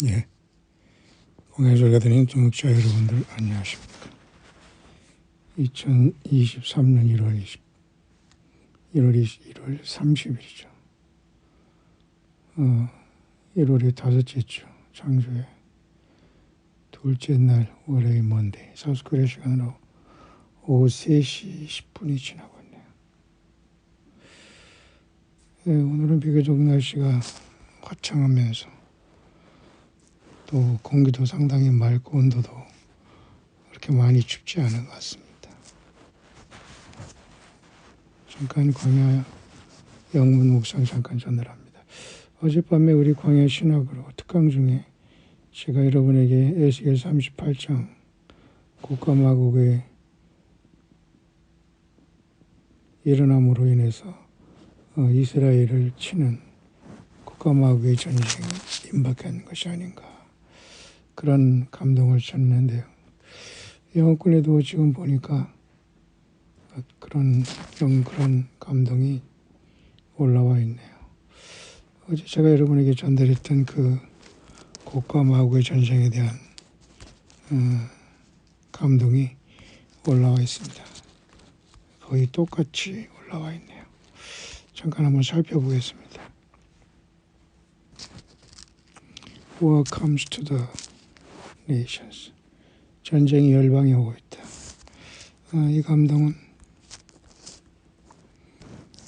예, 공예소리가 들리는 동역자 여러분들 안녕하십니까. 2023년 1월 30일이죠. 1월의 다섯째 주, 창조의 둘째 날 월요일 먼데이, 사우스코리아 시간으로 오후 3시 10분이 지나고 있네요. 오늘은 비교적 날씨가 화창하면서 또 공기도 상당히 맑고 온도도 그렇게 많이 춥지 않은 것 같습니다. 잠깐 광야 영문 묵상 잠깐 전달합니다. 어젯밤에 우리 광야 신학으로 특강 중에 제가 여러분에게 에스겔 38장 곡과 마곡의 일어남으로 인해서 이스라엘을 치는 곡과 마곡의 전쟁이 임박한 것이 아닌가, 그런 감동을 줬는데요. 영어권에도 지금 보니까 그런 감동이 올라와 있네요. 어제 제가 여러분에게 전달했던 그 곡과 마곡의 전쟁에 대한 감동이 올라와 있습니다. 거의 똑같이 올라와 있네요. 잠깐 한번 살펴보겠습니다. War comes to the nations. 전쟁이 열방에 오고 있다. 이 감동은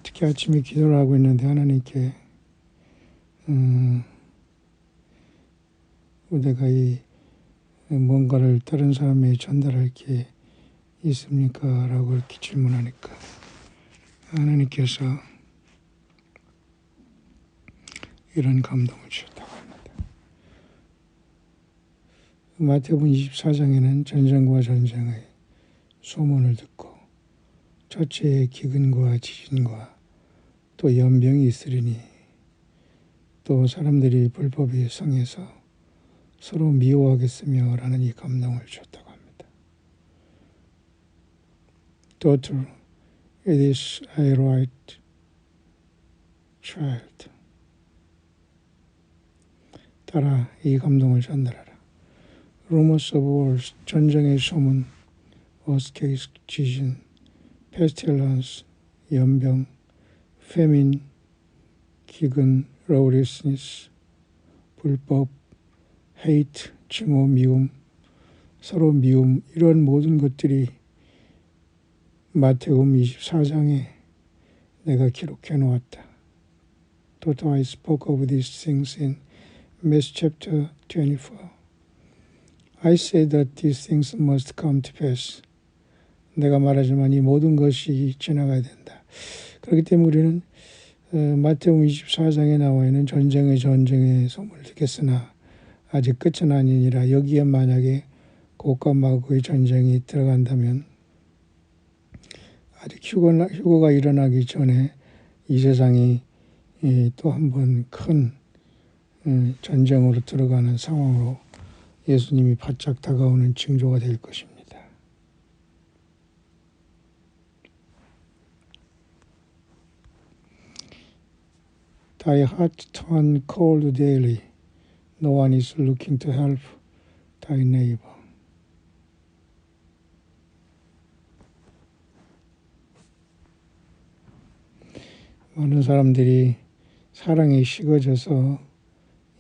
특히 아침에 기도를 하고 있는데 하나님께 내가 이 뭔가를 다른 사람에게 전달할 게 있습니까? 라고 이렇게 질문하니까 하나님께서 이런 감동을 주셨다고 합니다. 마태복음 24장에는 전쟁과 전쟁의 소문을 듣고 첫째의 기근과 지진과 또 연병이 있으리니 또 사람들이 불법이 성해서 서로 미워하겠으며 라는 이 감동을 주었다고 합니다. Daughter, it is a right child. 따라 이 감동을 전달하라. Rumors of wars, 전쟁의 소문, earthquake, 지진, pestilence, 연병, famine, 기근, lawlessness, 불법, hate, 증오, 미움, 서로 미움, 이런 모든 것들이 마태복음 24장에 내가 기록해 놓았다. Daughter, I spoke of these things in Matthew chapter 24. I say that these things must come to pass. 내가 말하지만 이 모든 것이 지나가야 된다. 그렇기 때문에 우리는 마태복음 24장에 나와 있는 전쟁의 소문을 듣겠으나 아직 끝은 아니니라. 여기에 만약에 곡과 마곡의 전쟁이 들어간다면 아직 휴거가 일어나기 전에 이 세상이 또 한 번 큰 전쟁으로 들어가는 상황으로 예수님이 바짝 다가오는 징조가 될 것입니다. Thy heart turn cold daily. No one is looking to help thy neighbor. 많은 사람들이 사랑이 식어져서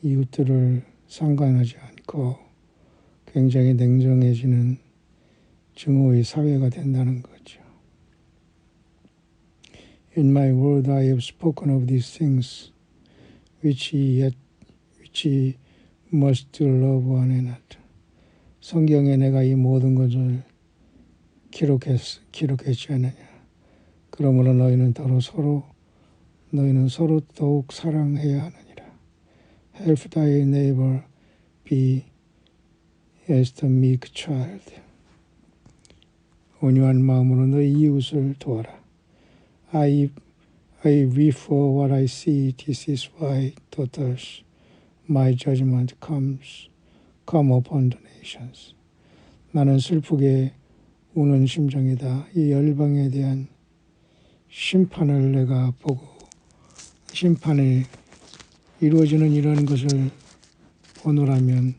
이웃들을 상관하지 않고 굉장히 냉정해지는 증오의 사회가 된다는 거죠. In my word I have spoken of these things which ye must love one another. 성경에 내가 이 모든 것을 기록했지 않느냐. 그러므로 너희는 서로 더욱 사랑해야 하느니라. Help thy neighbor be as the meek child. 온유한 마음으로 너희 이웃을 도와라. I weep for what I see. This is why, daughters, my judgment come upon the nations. 나는 슬프게 우는 심정이다. 이 열방에 대한 심판을 내가 보고 심판이 이루어지는 이런 것을 오늘하면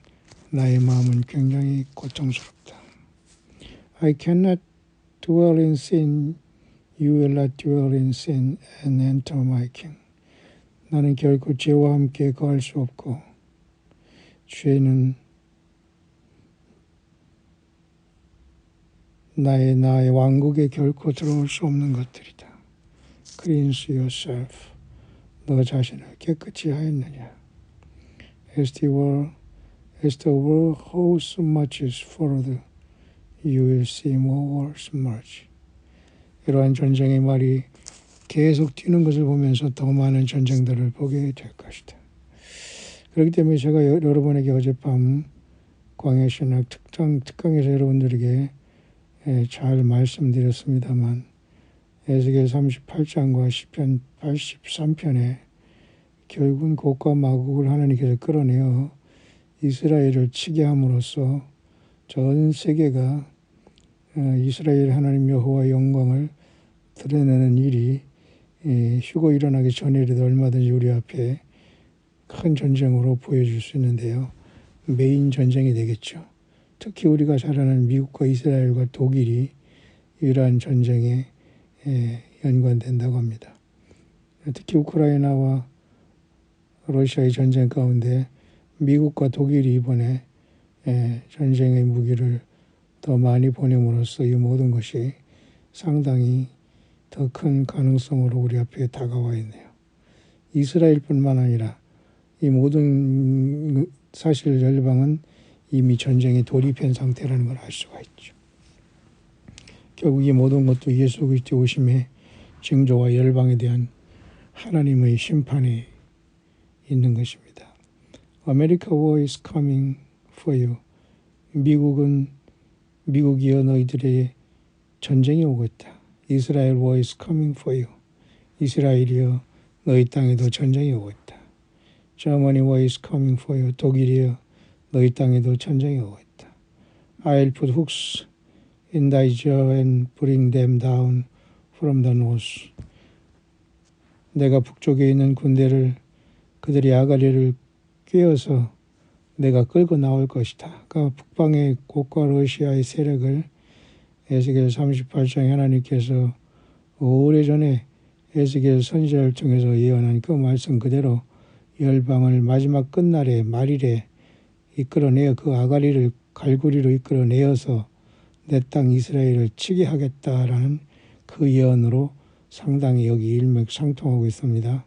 나의 마음은 굉장히 고통스럽다. I cannot dwell in sin, you will not dwell in sin and enter my kingdom. 나는 결코 죄와 함께 거할 수 없고 죄는 나의 왕국에 결코 들어올 수 없는 것들이다. Cleanse yourself. 너 자신을 깨끗이 하였느냐. As the world holds marches forward, you will see more wars march. 이러한 전쟁의 말이 계속 뛰는 것을 보면서 더 많은 전쟁들을 보게 될 것이다. 그렇기 때문에 제가 여러분에게 어젯밤 광야신학 특강에서 여러분들에게 잘 말씀드렸습니다만 에스겔 38장과 시편 83편에 결국은 곡과 마곡을 하나님께서 끌어내어 이스라엘을 치게 함으로써 전 세계가 이스라엘 하나님 여호와의 영광을 드러내는 일이 휴거 일어나기 전이라도 얼마든지 우리 앞에 큰 전쟁으로 보여줄 수 있는데요. 메인 전쟁이 되겠죠. 특히 우리가 잘 아는 미국과 이스라엘과 독일이 이러한 전쟁에 연관된다고 합니다. 특히 우크라이나와 러시아의 전쟁 가운데 미국과 독일이 이번에 전쟁의 무기를 더 많이 보냄으로써 이 모든 것이 상당히 더 큰 가능성으로 우리 앞에 다가와 있네요. 이스라엘뿐만 아니라 이 모든 사실 열방은 이미 전쟁에 돌입한 상태라는 걸 알 수가 있죠. 결국 이 모든 것도 예수 그리스도의 오심의 징조와 열방에 대한 하나님의 심판에 있는 것입니다. America war is coming for you. 미국이여 너희들의 전쟁이 오고 있다. Israel war is coming for you. 이스라엘이여 너희 땅에도 전쟁이 오고 있다. Germany war is coming for you. 독일이여 너희 땅에도 전쟁이 오고 있다. I'll put hooks in thy jaw and bring them down from the north. 내가 북쪽에 있는 군대를 그들의 아가리를 꿰어서 내가 끌고 나올 것이다. 그러니까 북방의 곡과 러시아의 세력을 에스겔 38장에 하나님께서 오래전에 에스겔 선지자를 통해서 예언한 그 말씀 그대로 열방을 마지막 끝날에 말일에 이끌어내어 그 아가리를 갈고리로 이끌어내어서 내 땅 이스라엘을 치게 하겠다라는 그 예언으로 상당히 여기 일맥상통하고 있습니다.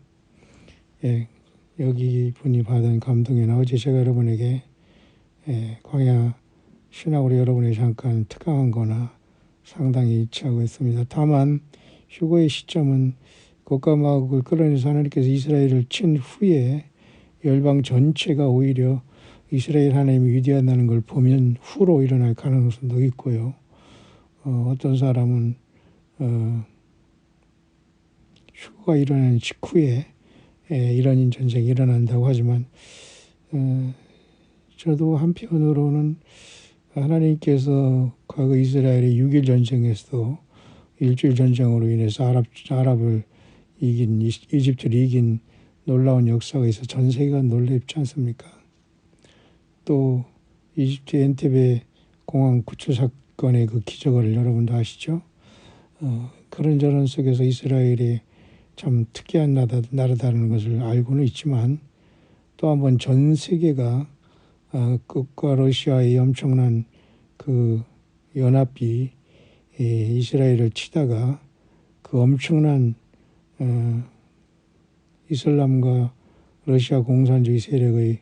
여기 분이 받은 감동이나 어제 제가 여러분에게 광야 신학으로 여러분에게 잠깐 특강한 거나 상당히 일치하고 있습니다. 다만 휴거의 시점은 곡과 마곡을 끌어내서 하나님께서 이스라엘을 친 후에 열방 전체가 오히려 이스라엘 하나님이 위대하다는 걸 보면 후로 일어날 가능성도 있고요. 어떤 사람은 휴거가 일어난 직후에 이런 전쟁이 일어난다고 하지만 저도 한편으로는 하나님께서 과거 이스라엘의 6.1 전쟁에서도 일주일 전쟁으로 인해서 아랍을 이긴 이집트를 이긴 놀라운 역사가 있어 전 세계가 놀랍지 않습니까? 또 이집트 엔테베 공항 구출 사건의 그 기적을 여러분도 아시죠? 그런저런 속에서 이스라엘이 참 특이한 나라다는 것을 알고는 있지만 또 한번 전 세계가 끝과 러시아의 엄청난 그 연합이 이스라엘을 치다가 그 엄청난 이슬람과 러시아 공산주의 세력의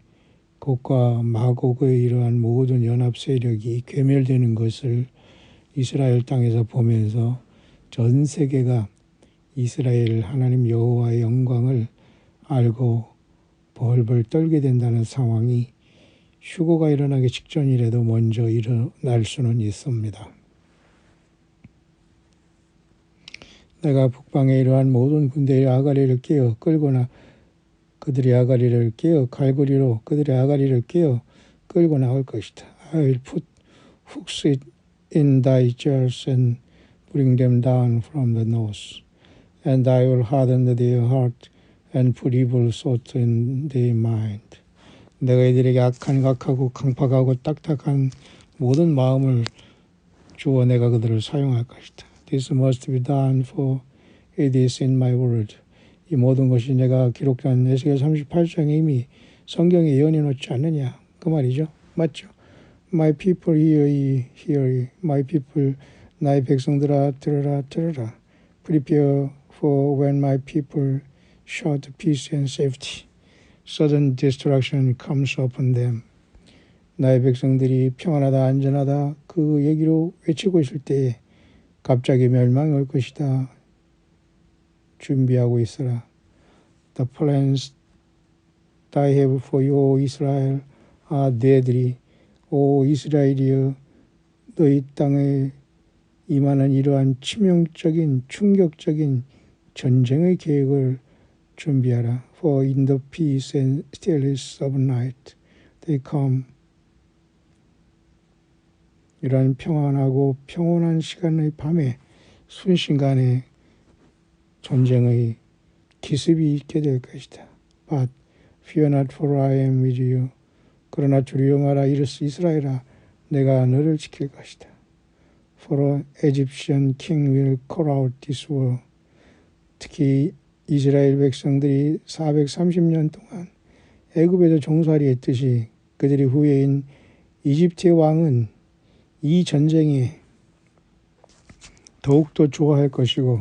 곡과 마곡의 이러한 모든 연합 세력이 괴멸되는 것을 이스라엘 땅에서 보면서 전 세계가 이스라엘 하나님 여호와의 영광을 알고 벌벌 떨게 된다는 상황이 휴거가 일어나기 직전이라도 먼저 일어날 수는 있습니다. 내가 북방에 이러한 모든 군대의 아가리를 깨어 끌거나 그들의 아가리를 깨어 갈고리로 그들의 아가리를 깨어 끌고 나올 것이다. I will put hooks in thy jaws and bring them down from the north. And I will harden their heart and put evil thoughts in their mind. 내가 이들에게 악한 각하고 강팍하고 딱딱한 모든 마음을 주어 내가 그들을 사용할 것이다. This must be done for it is in my word. 이 모든 것이 내가 기록한 에스겔 38장에 이미 성경에 예언해 놓지 않느냐 그 말이죠. 맞죠? My people hear ye, hear ye. My people, 나의 백성들아 들으라 들으라. Prepare for when my people shout peace and safety. Sudden destruction comes upon them. 나의 백성들이 평안하다 안전하다 그 얘기로 외치고 있을 때에 갑자기 멸망이 올 것이다. 준비하고 있어라. The plans that I have for you, O Israel, 너희들이 오 이스라엘이여 너희 땅에 임하는 이러한 치명적인 충격적인 전쟁의 계획을 준비하라. For in the peace and stillness of night they come. 이러한 평안하고 평온한 시간의 밤에 순식간에 전쟁의 기습이 있게 될 것이다. But fear not, for I am with you. 그러나 두려워 마라, 이스라엘아, 내가 너를 지킬 것이다. For an Egyptian king will call out this war. 특히 이스라엘 백성들이 430년 동안 애굽에서 종살이 했듯이 그들이 후예인 이집트의 왕은 이 전쟁에 더욱더 좋아할 것이고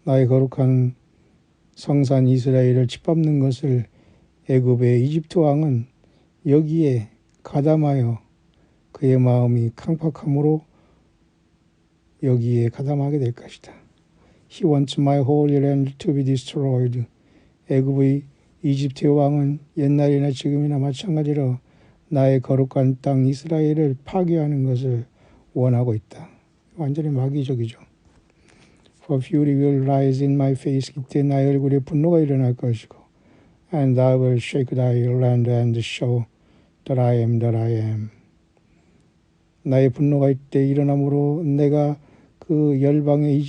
나의 거룩한 성산 이스라엘을 짓밟는 것을 애굽의 이집트 왕은 여기에 가담하여 그의 마음이 강팍함으로 여기에 가담하게 될 것이다. He wants my holy land to be destroyed. 애굽의 이집트의 왕은 옛날이나 지금이나 마찬가지로 나의 거룩한 땅 이스라엘을 파괴하는 것을 원하고 있다. 완전히 마귀적이죠. For fury will rise in my face. 그때 나의 얼굴에 분노가 일어날 것이고 And I will shake thy land and show that I am that I am. 나의 분노가 이때 일어나므로 내가 그 열방의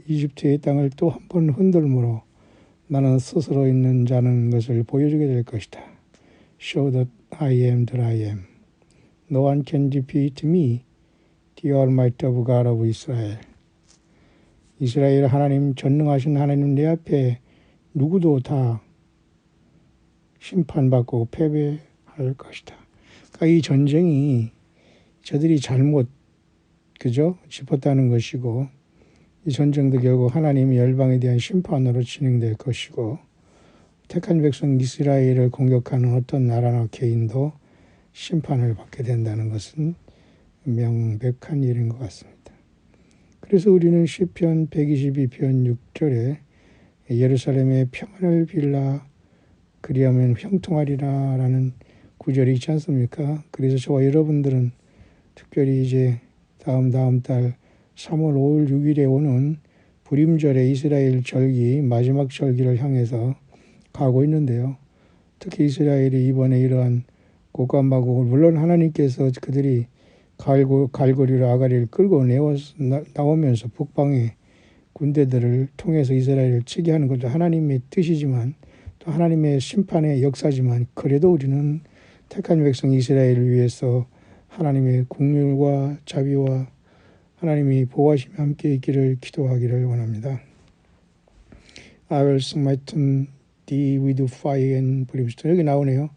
이집트의 땅을 또 한 번 흔들므로 나는 스스로 있는 자는 것을 보여주게 될 것이다. Show that I am that I am. No one can defeat me, the Almighty of God of Israel. 이스라엘 하나님, 전능하신 하나님 내 앞에 누구도 다 심판받고 패배할 것이다. 그러니까 이 전쟁이 저들이 잘못 짚었다는 것이고 이 전쟁도 결국 하나님의 열방에 대한 심판으로 진행될 것이고 택한 백성 이스라엘을 공격하는 어떤 나라나 개인도 심판을 받게 된다는 것은 명백한 일인 것 같습니다. 그래서 우리는 시편 122편 6절에 예루살렘의 평안을 빌라 그리하면 형통하리라 라는 구절이 있지 않습니까? 그래서 저와 여러분들은 특별히 이제 다음 달 3월 5일 6일에 오는 불임절의 이스라엘 절기 마지막 절기를 향해서 가고 있는데요. 특히 이스라엘이 이번에 이러한 곡감마곡을 물론 하나님께서 그들이 갈고리로 아가리를 끌고 나오면서 북방의 군대들을 통해서 이스라엘을 치게 하는 것도 하나님의 뜻이지만 또 하나님의 심판의 역사지만 그래도 우리는 택한 백성 이스라엘을 위해서 하나님의 긍휼과 자비와 하나님이 보호하심이 함께 있기를 기도하기를 원합니다. I will smite thee with fire and brimstone. 여기 나오네요.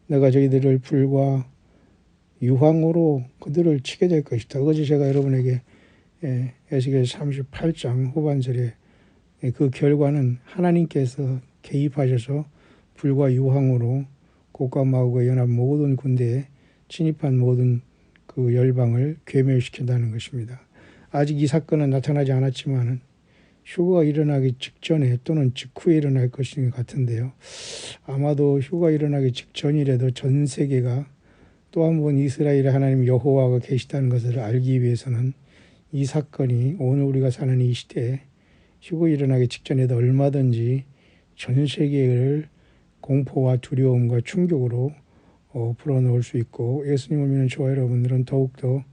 내가 저희들을 불과 유황으로 그들을 치게 될 것이다. 어제 제가 여러분에게 에스겔 38장 후반절에 그 결과는 하나님께서 개입하셔서 불과 유황으로 곡과 마구가 연합 모든 군대에 진입한 모든 그 열방을 괴멸시킨다는 것입니다. 아직 이 사건은 나타나지 않았지만 휴거가 일어나기 직전에 또는 직후에 일어날 것인 것 같은데요. 아마도 휴거가 일어나기 직전이라도 전 세계가 또 한 번 이스라엘의 하나님 여호와가 계시다는 것을 알기 위해서는 이 사건이 오늘 우리가 사는 이 시대에 휴거 일어나기 직전에도 얼마든지 전 세계를 공포와 두려움과 충격으로 불어넣을 수 있고 예수님을 믿는 저와 여러분들은 더욱더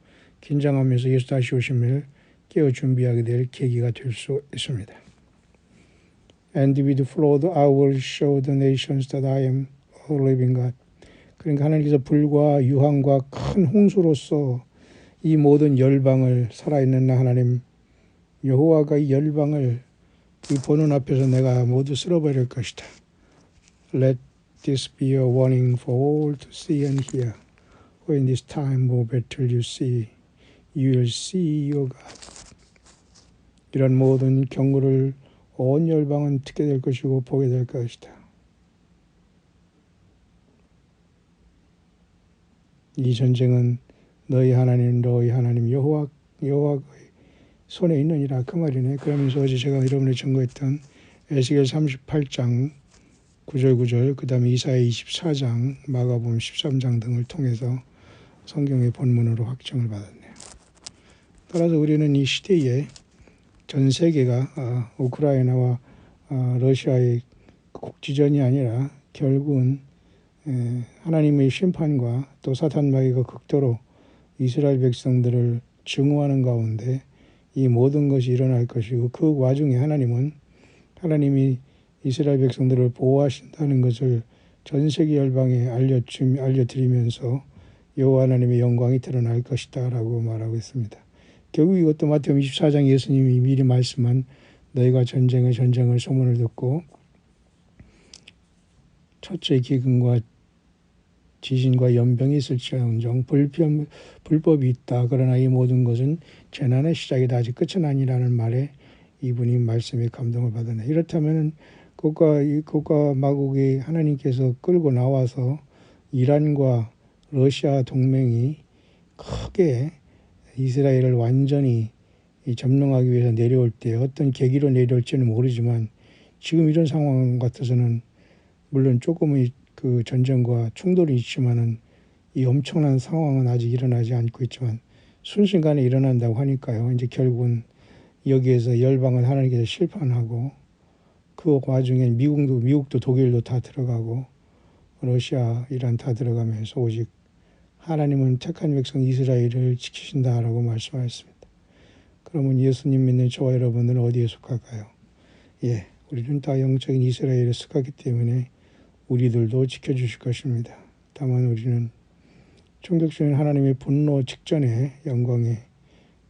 긴장하면서 예수 다시 오심을 깨어 준비하게 될 계기가 될 수 있습니다. And with flood I will show the nations that I am a living God. 그러니까 하나님께서 불과 유황과 큰 홍수로서 이 모든 열방을 살아있는 나 하나님 여호와가 이 열방을 이 보는 앞에서 내가 모두 쓸어버릴 것이다. Let this be a warning for all to see and hear. For in this time of battle you will see your God. 이런 모든 경고를 온 열방은 듣게 될 것이고 보게 될 것이다. 이 전쟁은 너희 하나님 여호와의 손에 있느니라 그 말이네. 그러면서 어제 제가 여러분에 전거했던 에스겔 38장 9절 그 다음에 이사야 24장 마가복음 13장 등을 통해서 성경의 본문으로 확정을 받았네요. 따라서 우리는 이 시대에 전 세계가 우크라이나와 러시아의 국지전이 아니라 결국은 하나님의 심판과 또 사탄 마귀가 극도로 이스라엘 백성들을 증오하는 가운데 이 모든 것이 일어날 것이고 그 와중에 하나님이 이스라엘 백성들을 보호하신다는 것을 전 세계 열방에 알려드리면서 여호와 하나님의 영광이 드러날 것이다 라고 말하고 있습니다. 결국 이것도 마태복음 24장 예수님이 미리 말씀한 너희가 전쟁을 소문을 듣고 첫째 기근과 지진과 연병이 있을지언정 불법이 있다. 그러나 이 모든 것은 재난의 시작이다. 아직 끝은 아니라는 말에 이분이 말씀에 감동을 받았네. 이렇다면 국가 마국이 하나님께서 끌고 나와서 이란과 러시아 동맹이 크게 이스라엘을 완전히 점령하기 위해서 내려올 때 어떤 계기로 내려올지는 모르지만 지금 이런 상황 같아서는 물론 조금의 그 전쟁과 충돌이 있지만은 이 엄청난 상황은 아직 일어나지 않고 있지만 순식간에 일어난다고 하니까요. 이제 결국은 여기에서 열방을 하나님께서 심판하고 그 와중에 미국도 독일도 다 들어가고 러시아, 이란 다 들어가면서 오직 하나님은 택한 백성 이스라엘을 지키신다라고 말씀하셨습니다. 그러면 예수님 믿는 저와 여러분들은 어디에 속할까요? 우리는 다 영적인 이스라엘에 속하기 때문에 우리들도 지켜주실 것입니다. 다만 우리는 총격적인 하나님의 분노 직전에 영광의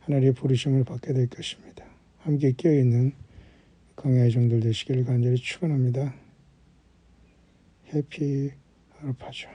하나님의 부르심을 받게 될 것입니다. 함께 끼어있는 광야의 종들 되시기를 간절히 축원합니다. 해피 하루파죠.